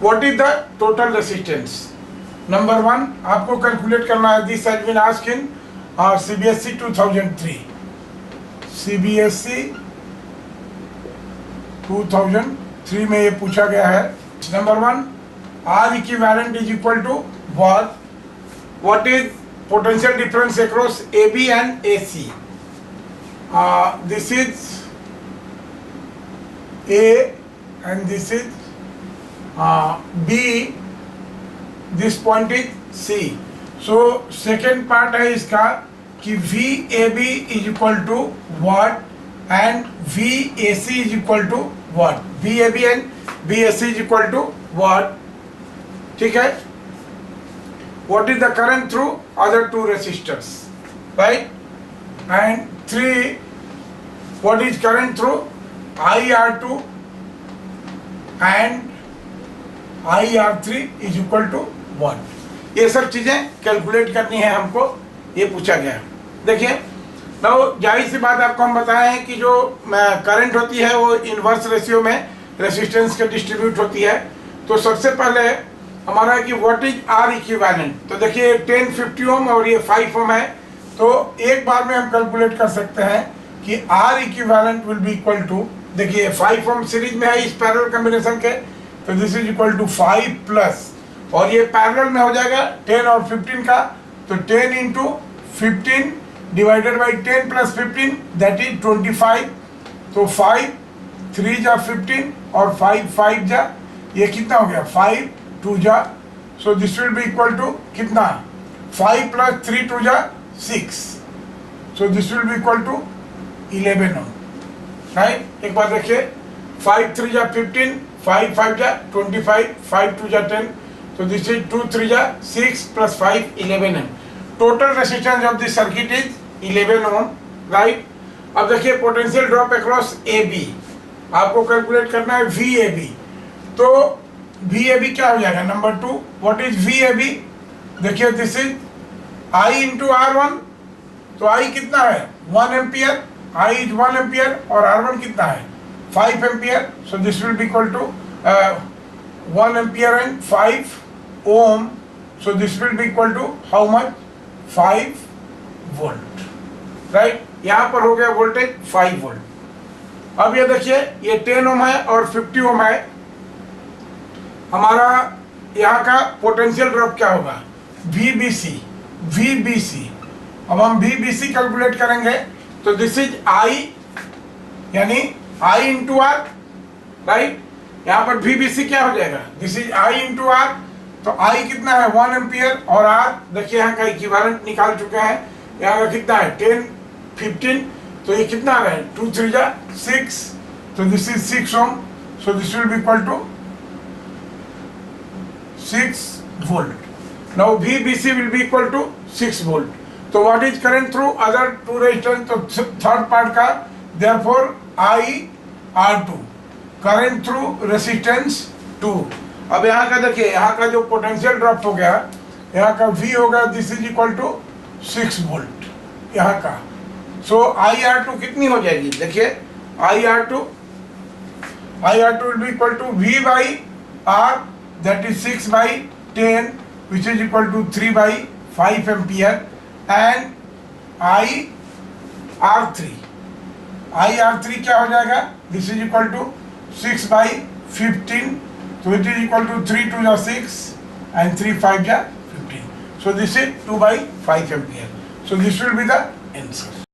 What is the total resistance. Number 1 आपको calculate करना है, this has been asked in CBSE 2003, CBSE 2003 में ये पूछा गया है। Number 1 R equivalent is equal to what is potential difference across AB and AC। This is A and this is B, this point is C। so second part है इसका कि VAB is equal to what and VAC is equal to what, VAB and VAC is equal to what, ठीक है। what is the current through other two resistors, right? and 3 what is current through IR2 and IR3 is equal to 1। ये सब चीजें calculate करनी है हमको, ये पूछा गया। देखिए तो जाहिर सी बात आपको हम बताए हैं कि जो करंट होती है वो इनवर्स रेशियो में रेसिस्टेंस के डिस्ट्रीब्यूट होती है। तो सबसे पहले हमारा कि व्हाट इज आर इक्विवेलेंट, तो देखिए 10 50 ओम और ये 5 ओम है, तो एक बार में हम कैलकुलेट कर सकते हैं कि r equivalent will be equal to, देखिए 5 ओम सीरीज में है इस पैरेलल कॉम्बिनेशन के, तो this is equal to 5 plus, और ये पैरेलल में हो जाएगा 10 और 15 का, तो 10 into 15 divided by 10 plus 15 that is 25। तो 5 3 जा 15 और 5 5 जा, ये कितना हो गया 5 2 जा, so this will be equal to कितना 5 प्लस 3 2 जा 6, so this will be equal to 11 ohm, right. एक बार देखिए 5 3 जा 15 5 5 जा 25 5 2 जा 10, so this is 2 3 जा 6 plus 5 11 ohm। total resistance of this circuit is 11 ohm, right। अब देखिए पोटेंशियल ड्रॉप अक्रॉस AB आपको कैलकुलेट करना है VAB, तो VAB क्या हो जाएगा, नंबर 2 व्हाट इज VAB, देखिए this is I into R1, तो I कितना है 1 एम्पियर, I इज 1 एम्पियर और R1 कितना है 5 ampere, so this will be equal to 1 ampere and 5 ohm, so this will be equal to how much 5 volt, right। यहाँ पर हो गया वोल्टेज 5 वोल्ट। अब ये देखिए ये 10 ओम है और 50 ओम है, हमारा यहाँ का पोटेंशियल ड्रॉप क्या होगा VBC। अब हम VBC कैलकुलेट करेंगे, तो दिस इज I यानी I इंटू R, राइट। यहाँ पर VBC क्या हो जाएगा, this is I into R, तो I कितना है 1 एम्पियर और R देखिए यहाँ का इक्विवेलेंट निकाल चुके हैं, यहाँ का कितना है 10 15, तो ये कितना आ रहा है 2 3 जा 6, तो this is 6 ohm, so this will be equal to 6 volt. Now VBC will be equal to 6 volt. तो what is current through other two resistance, तो थर्ड पार्ट का therefore IR2 current through resistance 2। अब यहाँ का देखिए यहाँ का जो पोटेंशियल ड्रॉप हो गया, यहाँ का V हो गया this is equal to 6 volt यहाँ का, सो IR2 कितनी हो जाएगी, देखिए IR2 will be equal to V by R that is 6 by 10 which is equal to 3 by 5 ampere and IR3 क्या हो जाएगा, this is equal to 6 by 15, so it is equal to 3 2 ja 6 and 3 5 ja 15, so this is 2 by 5 ampere, so this will be the answer।